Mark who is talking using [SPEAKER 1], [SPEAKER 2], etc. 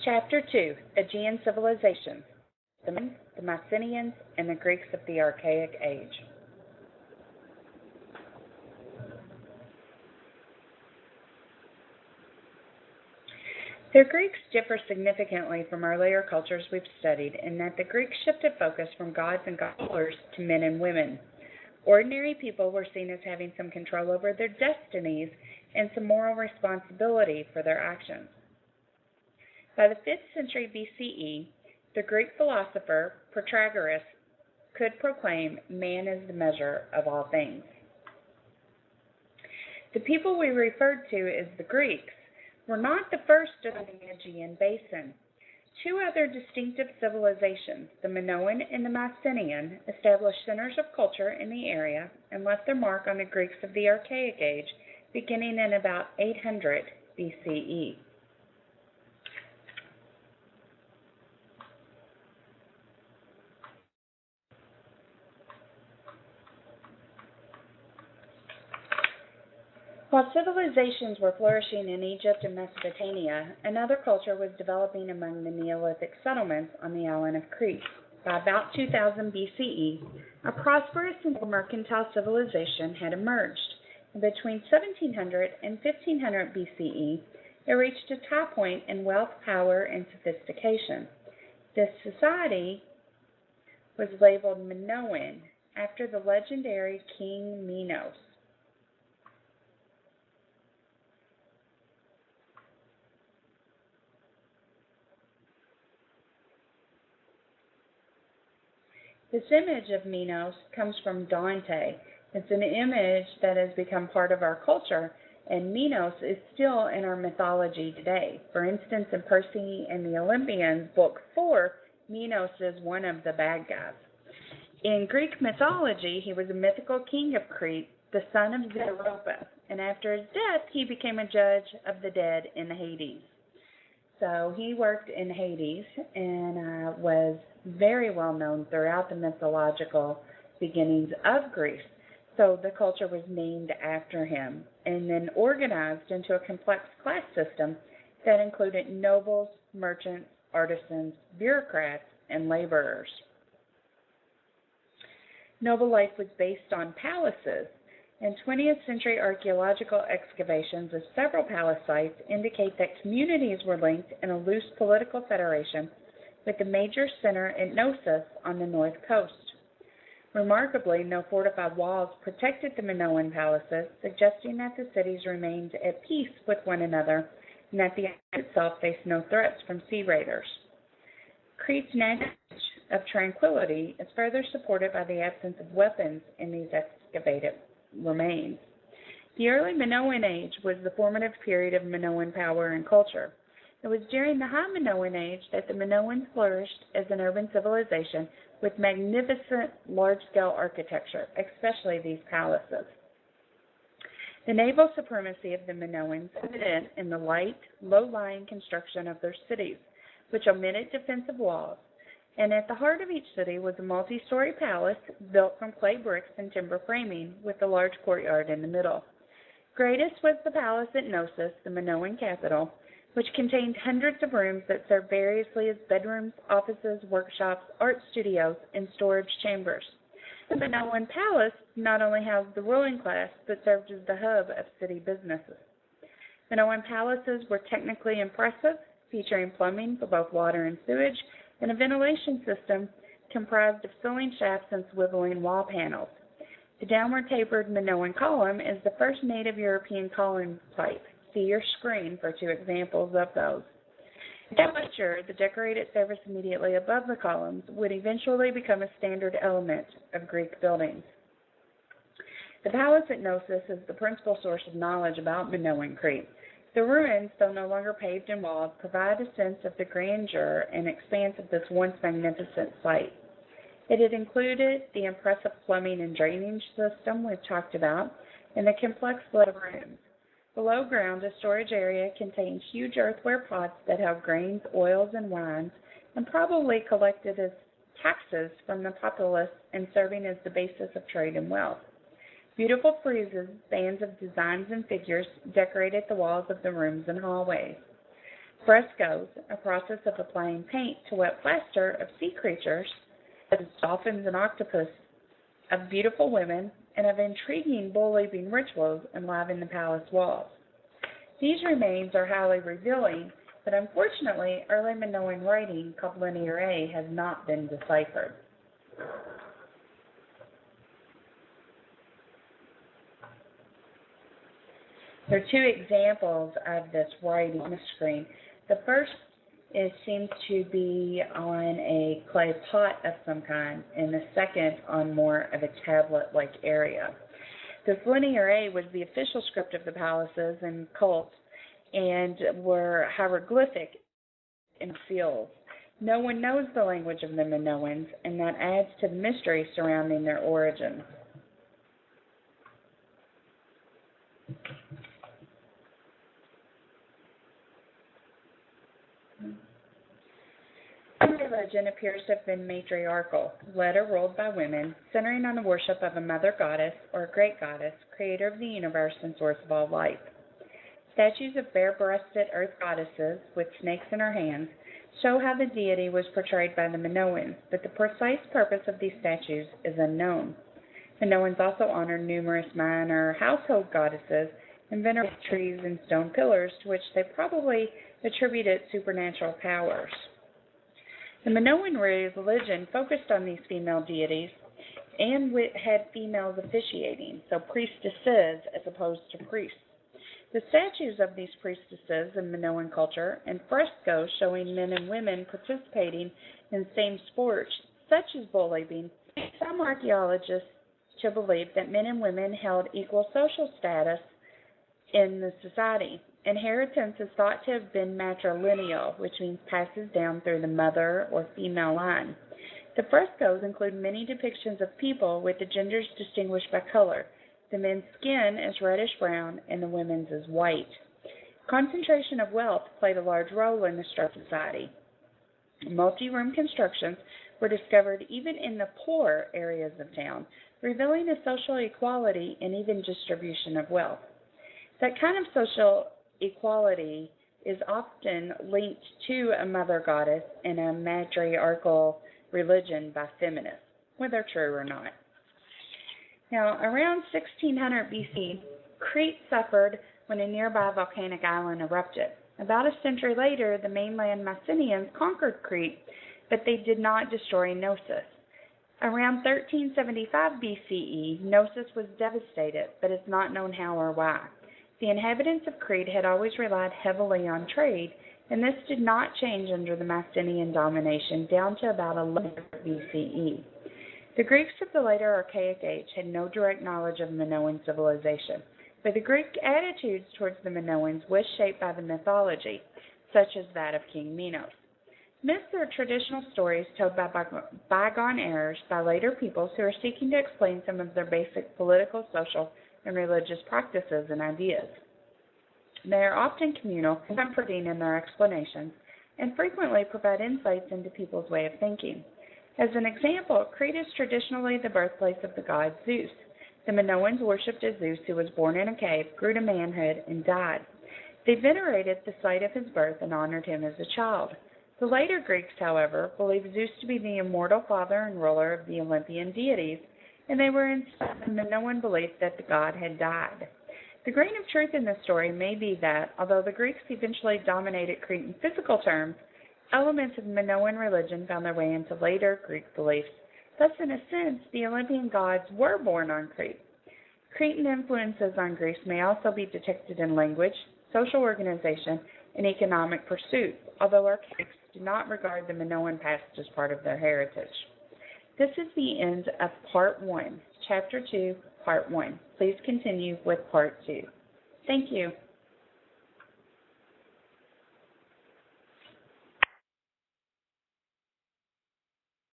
[SPEAKER 1] Chapter 2, Aegean Civilization, the Mycenaeans, and the Greeks of the Archaic Age. The Greeks differ significantly from earlier cultures we've studied in that the Greeks shifted focus from gods and goddesses to men and women. Ordinary people were seen as having some control over their destinies and some moral responsibility for their actions. By the 5th century BCE, the Greek philosopher Protagoras could proclaim man as the measure of all things. The people we referred to as the Greeks were not the first of the Aegean basin. Two other distinctive civilizations, the Minoan and the Mycenaean, established centers of culture in the area and left their mark on the Greeks of the Archaic Age, beginning in about 800 BCE. While civilizations were flourishing in Egypt and Mesopotamia, another culture was developing among the Neolithic settlements on the island of Crete. By about 2000 BCE, a prosperous and mercantile civilization had emerged, and between 1700 and 1500 BCE, it reached a high point in wealth, power, and sophistication. This society was labeled Minoan after the legendary King Minos. This image of Minos comes from Dante. It's an image that has become part of our culture, and Minos is still in our mythology today. For instance, in Percy and the Olympians, Book 4, Minos is one of the bad guys. In Greek mythology, he was a mythical king of Crete, the son of Europa, and after his death, he became a judge of the dead in Hades. So he worked in Hades and was very well known throughout the mythological beginnings of Greece. So the culture was named after him and then organized into a complex class system that included nobles, merchants, artisans, bureaucrats, and laborers. Noble life was based on palaces, and 20th century archaeological excavations of several palace sites indicate that communities were linked in a loose political federation with the major center at Knossos on the north coast. Remarkably, no fortified walls protected the Minoan palaces, suggesting that the cities remained at peace with one another and that the island itself faced no threats from sea raiders. Crete's natural of tranquility is further supported by the absence of weapons in these excavated remains. The early Minoan age was the formative period of Minoan power and culture. It was during the High Minoan age that the Minoans flourished as an urban civilization with magnificent large-scale architecture, especially these palaces. The naval supremacy of the Minoans is evident in the light, low-lying construction of their cities, which omitted defensive walls, and at the heart of each city was a multi-story palace built from clay bricks and timber framing with a large courtyard in the middle. Greatest was the palace at Knossos, the Minoan capital, which contained hundreds of rooms that served variously as bedrooms, offices, workshops, art studios, and storage chambers. The Minoan palace not only housed the ruling class, but served as the hub of city businesses. Minoan palaces were technically impressive, featuring plumbing for both water and sewage, and a ventilation system comprised of ceiling shafts and swiveling wall panels. The downward tapered Minoan column is the first native European column type. See your screen for two examples of those. At Westshore, the decorated surface immediately above the columns would eventually become a standard element of Greek buildings. The palace at Knossos is the principal source of knowledge about Minoan Crete. The ruins, though no longer paved and walled, provide a sense of the grandeur and expanse of this once magnificent site. It had included the impressive plumbing and drainage system we've talked about and the complex flow of rooms. Below ground, a storage area contained huge earthenware pots that held grains, oils, and wines, and probably collected as taxes from the populace and serving as the basis of trade and wealth. Beautiful friezes, bands of designs and figures decorated the walls of the rooms and hallways. Frescoes, a process of applying paint to wet plaster of sea creatures, such as dolphins and octopus, of beautiful women, and of intriguing bull-leaping rituals enliven the palace walls. These remains are highly revealing, but unfortunately, early Minoan writing called Linear A has not been deciphered. There are two examples of this writing on the screen. The first seems to be on a clay pot of some kind, and the second on more of a tablet-like area. This Linear A was the official script of the palaces and cults, and were hieroglyphic in seals. No one knows the language of the Minoans, and that adds to the mystery surrounding their origins. Religion appears to have been matriarchal, led or ruled by women, centering on the worship of a mother goddess or a great goddess, creator of the universe and source of all life. Statues of bare-breasted earth goddesses with snakes in her hands show how the deity was portrayed by the Minoans, but the precise purpose of these statues is unknown. Minoans also honored numerous minor household goddesses and venerated trees and stone pillars to which they probably attributed supernatural powers. The Minoan religion focused on these female deities and had females officiating, so priestesses as opposed to priests. The statues of these priestesses in Minoan culture and frescoes showing men and women participating in same sports, such as bull-leaping, lead some archaeologists to believe that men and women held equal social status in the society. Inheritance is thought to have been matrilineal, which means passes down through the mother or female line. The frescoes include many depictions of people with the genders distinguished by color. The men's skin is reddish-brown and the women's is white. Concentration of wealth played a large role in the structured society. Multi-room constructions were discovered even in the poor areas of town, revealing a social equality and even distribution of wealth. That kind of social equality is often linked to a mother goddess in a matriarchal religion by feminists, whether true or not. Now, around 1600 BC, Crete suffered when a nearby volcanic island erupted. About a century later, the mainland Mycenaeans conquered Crete, but they did not destroy Knossos. Around 1375 BCE, Knossos was devastated, but it's not known how or why. The inhabitants of Crete had always relied heavily on trade, and this did not change under the Mycenaean domination down to about 1100 BCE. The Greeks of the later Archaic Age had no direct knowledge of Minoan civilization, but the Greek attitudes towards the Minoans was shaped by the mythology, such as that of King Minos. Myths are traditional stories told by bygone eras by later peoples who are seeking to explain some of their basic political, social, and religious practices and ideas. They are often communal, comforting in their explanations, and frequently provide insights into people's way of thinking. As an example, Crete is traditionally the birthplace of the god Zeus. The Minoans worshipped a Zeus who was born in a cave, grew to manhood, and died. They venerated the site of his birth and honored him as a child. The later Greeks, however, believed Zeus to be the immortal father and ruler of the Olympian deities, and they were instead of the Minoan belief that the god had died. The grain of truth in this story may be that, although the Greeks eventually dominated Crete in physical terms, elements of Minoan religion found their way into later Greek beliefs. Thus, in a sense, the Olympian gods were born on Crete. Cretan influences on Greece may also be detected in language, social organization, and economic pursuits, although archaics do not regard the Minoan past as part of their heritage. This is the end of Part 1, Chapter 2, Part 1. Please continue with Part 2. Thank you.